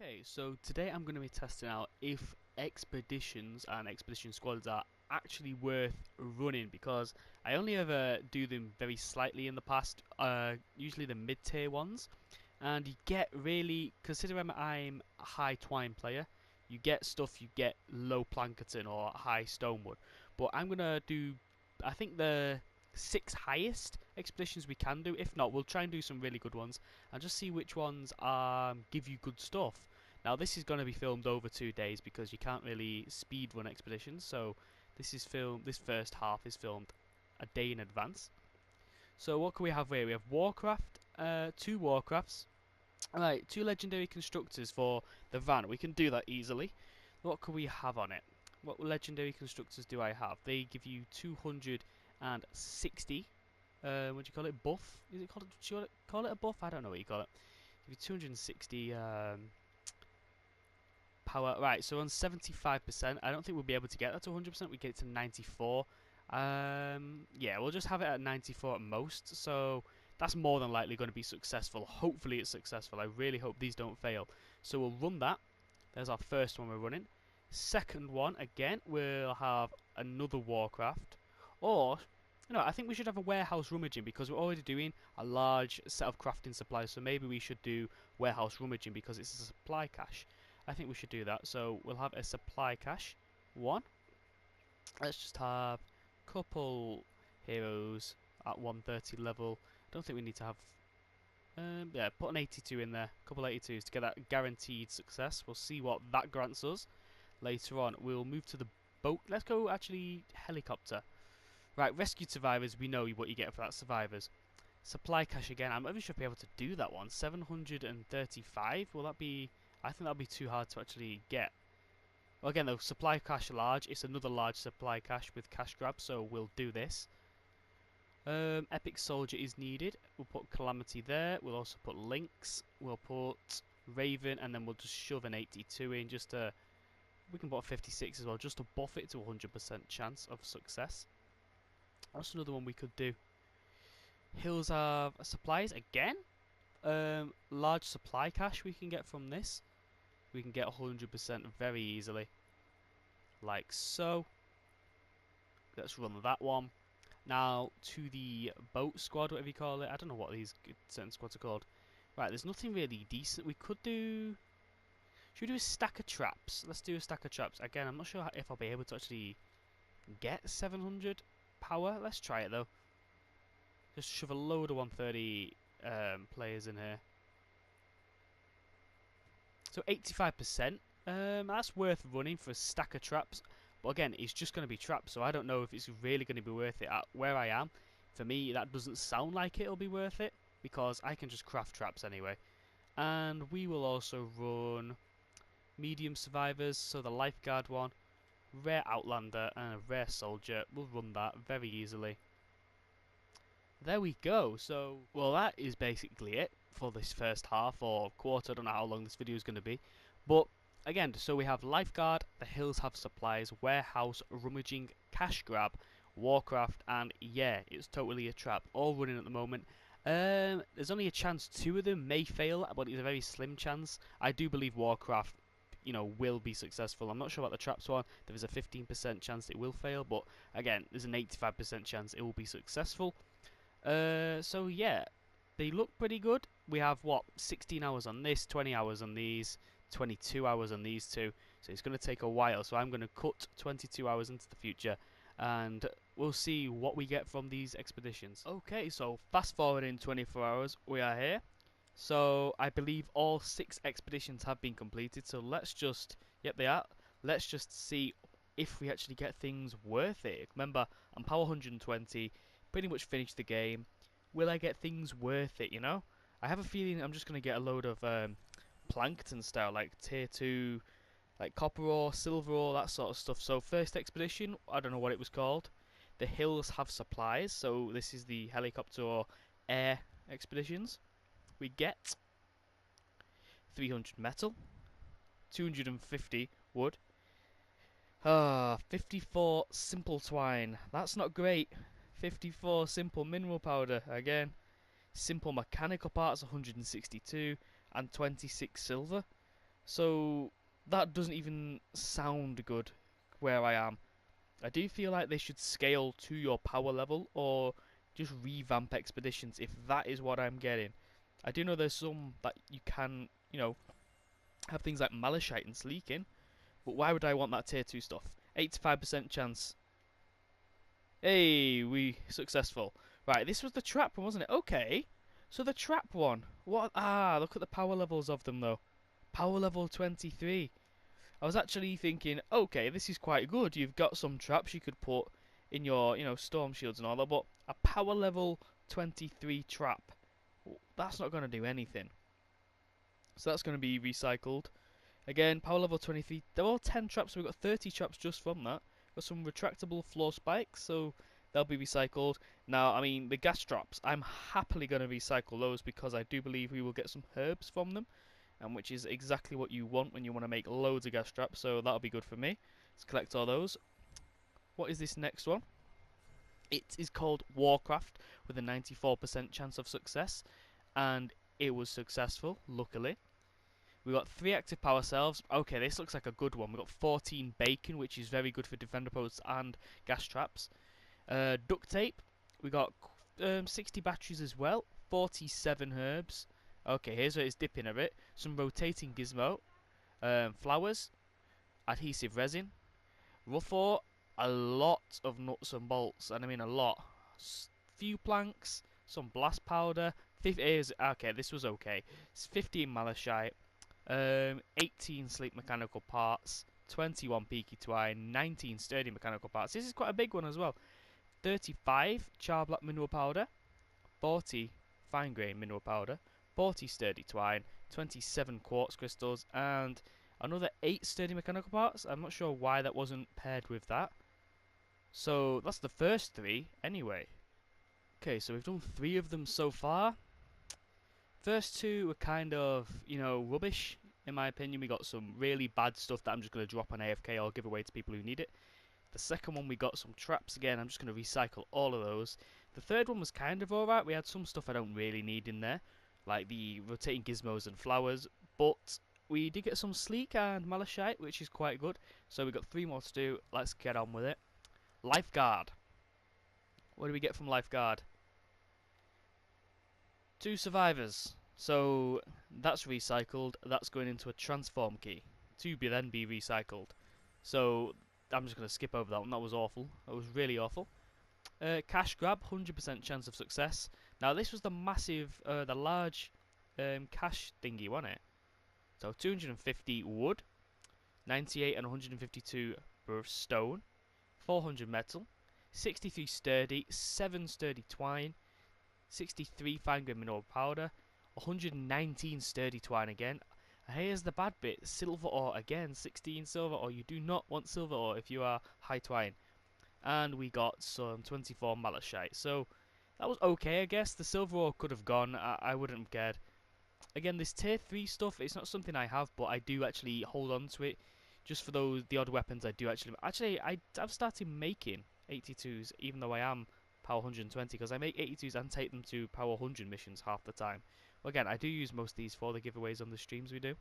Okay, so today I'm going to be testing out if expeditions and expedition squads are actually worth running, because I only ever do them very slightly in the past, usually the mid-tier ones, and you get really, considering I'm a high twine player, you get stuff, you get low Plankerton or high Stonewood, but I'm going to do, I think the 6 highest expeditions we can do. If not, we'll try and do some really good ones and just see which ones give you good stuff. Now this is going to be filmed over 2 days because you can't really speed run expeditions, so this first half is filmed a day in advance. So what can we have here? We have Warcraft, 2 Warcrafts, alright, 2 legendary constructors for the van. We can do that easily. What can we have on it? What legendary constructors do I have? They give you 260. What do you call it? Buff? Is it called? Do you call it a buff? I don't know what you call it. Give you 260 power. Right. So on 75%, I don't think we'll be able to get that to 100%. We get it to 94. Yeah, we'll just have it at 94 at most. So that's more than likely going to be successful. Hopefully it's successful. I really hope these don't fail. So we'll run that. There's our first one we're running. Second one, again, we'll have another Warcraft. Or, I think we should have a warehouse rummaging because we're already doing a large set of crafting supplies. So maybe we should do warehouse rummaging because it's a supply cache. I think we should do that. So we'll have a supply cache. One. Let's just have a couple heroes at 130 level. I don't think we need to have... yeah, put an 82 in there. A couple 82s to get that guaranteed success. We'll see what that grants us. Later on, we'll move to the boat. Let's go, actually, helicopter. Right, rescued survivors, we know what you get for that, survivors. Supply cache again, I'm not even sure if I'll be able to do that one. 735, will that be... I think that'll be too hard to actually get. Well, again, though, supply cache large. It's another large supply cache with cash grab, so we'll do this. Epic soldier is needed. We'll put calamity there. We'll also put lynx. We'll put raven, and then we'll just shove an 82 in just to... We can put a 56 as well, just to buff it to 100% chance of success. That's another one we could do. Hills have supplies again. Large supply cache we can get from this. We can get 100% very easily, like so. Let's run that one. Now to the boat squad, whatever you call it. I don't know what these certain squads are called. Right, there's nothing really decent. We could do... Should we do a stack of traps? Let's do a stack of traps. Again, I'm not sure if I'll be able to actually get 700 power. Let's try it though. Just shove a load of 130 players in here. So 85%. That's worth running for a stack of traps. But again, it's just going to be traps, so I don't know if it's really going to be worth it at where I am. For me, that doesn't sound like it'll be worth it, because I can just craft traps anyway. And we will also run medium survivors, so the lifeguard one, rare outlander, and a rare soldier. We'll run that very easily. There we go. So, well, that is basically it for this first half or quarter. I don't know how long this video is going to be, but again, so we have lifeguard, the hills have supplies, warehouse, rummaging, cash grab, Warcraft, and yeah, it's totally a trap. All running at the moment. There's only a chance 2 of them may fail, but it's a very slim chance. I do believe Warcraft, will be successful. I'm not sure about the traps one. There is a 15% chance it will fail, but again, there's an 85% chance it will be successful. So yeah, they look pretty good. We have, what, 16 hours on this, 20 hours on these, 22 hours on these two. So it's going to take a while. So I'm going to cut 22 hours into the future, and we'll see what we get from these expeditions. Okay, so fast forwarding 24 hours, we are here. So I believe all 6 expeditions have been completed. So let's just, yep, they are. Let's just see if we actually get things worth it. Remember, I'm power 120. Pretty much finished the game. Will I get things worth it, I have a feeling I'm just going to get a load of plankton style, like tier 2, like copper ore, silver ore, that sort of stuff. So first expedition, I don't know what it was called. The hills have supplies, so this is the helicopter or air expeditions. We get 300 metal, 250 wood, 54 simple twine. That's not great. 54 simple mineral powder again. Simple mechanical parts 162 and 26 silver. So that doesn't even sound good where I am. I do feel like they should scale to your power level or just revamp expeditions if that is what I'm getting. I do know there's some that you can, have things like Malachite and Sleeking, but why would I want that tier 2 stuff? 85% chance. Hey, we successful. Right, this was the trap one, wasn't it? Okay. So the trap one. What? Ah, look at the power levels of them though. Power level 23. I was actually thinking, okay, this is quite good. You've got some traps you could put in your, storm shields and all that, but a power level 23 trap, that's not going to do anything. So that's going to be recycled. Again, power level 23. They're all 10 traps, so we've got 30 traps just from that. Got some retractable floor spikes, so they'll be recycled. Now, I mean, the gas traps, I'm happily going to recycle those because I do believe we will get some herbs from them, and which is exactly what you want when you want to make loads of gas traps, so that'll be good for me. Let's collect all those. What is this next one? It is called Warcraft with a 94% chance of success, and it was successful, luckily. We got 3 active power cells. Okay, this looks like a good one. We got 14 bacon, which is very good for defender posts and gas traps. Duct tape. We got 60 batteries as well. 47 herbs. Okay, here's where it's dipping a bit. Some rotating gizmo. Flowers. Adhesive resin. Rough ore. A lot of nuts and bolts, and I mean a lot. Few planks. Some blast powder. Okay, this was okay. It's 15 malachite. 18 sleek mechanical parts, 21 peaky twine, 19 sturdy mechanical parts. This is quite a big one as well. 35 char black mineral powder, 40 fine grain mineral powder, 40 sturdy twine, 27 quartz crystals, and another 8 sturdy mechanical parts. I'm not sure why that wasn't paired with that. So that's the first 3 anyway. Okay, so we've done 3 of them so far. First 2 were kind of, rubbish, in my opinion. We got some really bad stuff that I'm just going to drop on AFK or give away to people who need it. The second one, we got some traps again. I'm just going to recycle all of those. The third one was kind of alright. We had some stuff I don't really need in there, like the rotating gizmos and flowers. But we did get some sleek and malachite, which is quite good. So we got 3 more to do. Let's get on with it. Lifeguard. What do we get from Lifeguard? 2 survivors. So that's recycled. That's going into a transform key to then be recycled. So I'm just going to skip over that one. That was awful. That was really awful. Cash grab, 100% chance of success. Now this was the massive, the large cash thingy, wasn't it? So 250 wood, 98 and 152 stone, 400 metal, 63 sturdy, 7 sturdy twine, 63 fine grain mineral powder, 119 sturdy twine again. Here's the bad bit, silver ore again, 16 silver ore. You do not want silver ore if you are high twine. And we got some 24 malachite. So that was okay, I guess. The silver ore could have gone. I wouldn't have cared. Again, this tier 3 stuff, it's not something I have, but I do actually hold on to it. Just for the odd weapons I do actually. Actually, I've started making 82s, even though I am power 120, because I make 82s and take them to power 100 missions half the time. Well, again, I do use most of these for the giveaways on the streams we do.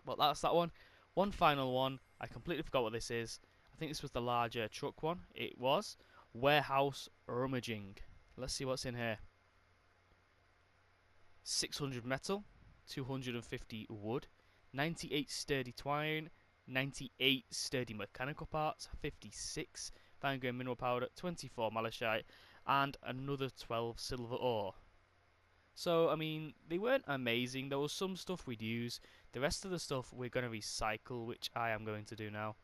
But that's that one. One final one. I completely forgot what this is. I think this was the larger truck one. It was warehouse rummaging. Let's see what's in here. 600 metal, 250 wood, 98 sturdy twine, 98 sturdy mechanical parts, 56 fine grain mineral powder, 24 malachite, and another 12 silver ore. So, I mean, they weren't amazing. There was some stuff we'd use. The rest of the stuff we're going to recycle, which I am going to do now.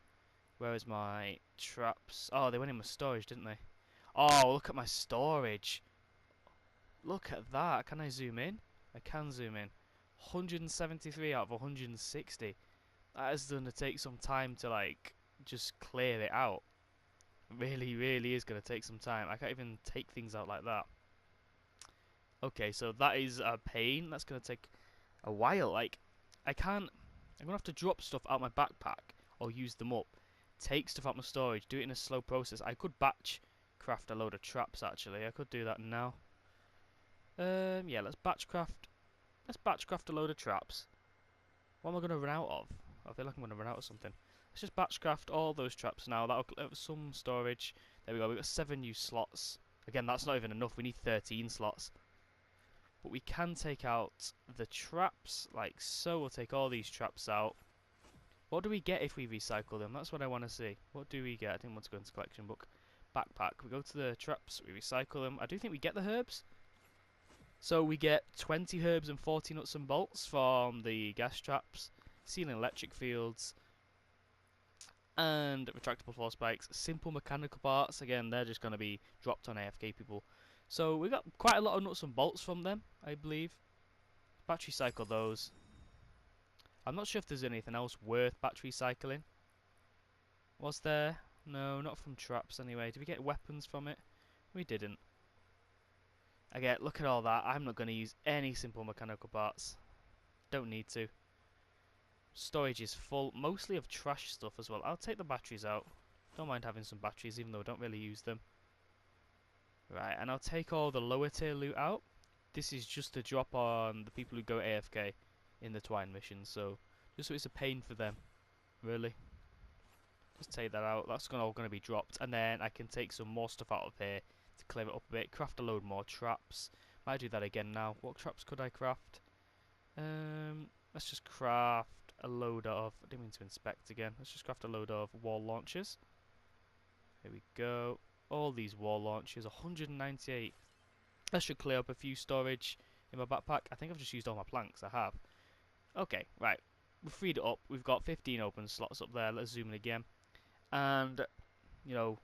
Where is my traps? Oh, they went in my storage, didn't they? Oh, look at my storage. Look at that. Can I zoom in? I can zoom in. 173 out of 160. That is going to take some time to, like, just clear it out. Really, really is going to take some time. I can't even take things out like that. Okay, so that is a pain. That's going to take a while. Like, I'm going to have to drop stuff out my backpack or use them up. Take stuff out my storage. Do it in a slow process. I could batch craft a load of traps, actually. I could do that now. Yeah, let's batch craft a load of traps. What am I going to run out of? I feel like I'm going to run out of something. Let's just batchcraft all those traps now. That'll clear up some storage. There we go. We've got 7 new slots. Again, that's not even enough. We need 13 slots. But we can take out the traps, like so. We'll take all these traps out. What do we get if we recycle them? That's what I want to see. What do we get? I didn't want to go into collection book. Backpack. We go to the traps. We recycle them. I do think we get the herbs. So we get 20 herbs and 40 nuts and bolts from the gas traps, ceiling electric fields, and retractable floor spikes. Simple mechanical parts. Again, they're just going to be dropped on AFK people. So we got quite a lot of nuts and bolts from them, I believe. Battery cycle those. I'm not sure if there's anything else worth battery cycling. Was there? No, not from traps anyway. Did we get weapons from it? We didn't. Again, look at all that. I'm not going to use any simple mechanical parts. Don't need to. Storage is full, mostly of trash stuff as well. I'll take the batteries out. Don't mind having some batteries, even though I don't really use them. Right, and I'll take all the lower tier loot out. This is just to drop on the people who go AFK in the Twine missions, so just so it's a pain for them, really. Just take that out. That's all going to be dropped, and then I can take some more stuff out of here to clear it up a bit. Craft a load more traps. Might do that again now. What traps could I craft? Let's just craft a load of. I didn't mean to inspect again. Let's just craft a load of wall launchers. Here we go. All these wall launchers, 198. That should clear up a few storage in my backpack. I think I've just used all my planks. I have. Okay, right. We've freed it up. We've got 15 open slots up there. Let's zoom in again. And, you know,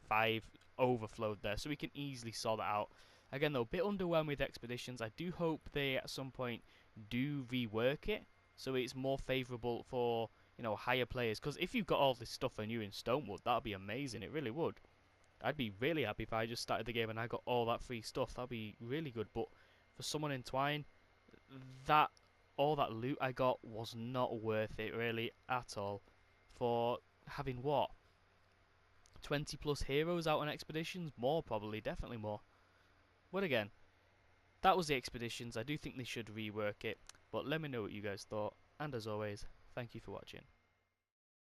5 overflowed there. So we can easily sort that out. Again, though, a bit underwhelmed with expeditions. I do hope they, at some point, do rework it. So it's more favourable for, you know, higher players. Because if you've got all this stuff and you're in Stonewood, that would be amazing. It really would. I'd be really happy if I just started the game and I got all that free stuff. That'd be really good. But for someone in Twine, all that loot I got was not worth it really at all. For having what? 20 plus heroes out on expeditions? More probably, definitely more. But again, that was the expeditions. I do think they should rework it. But let me know what you guys thought. And as always, thank you for watching.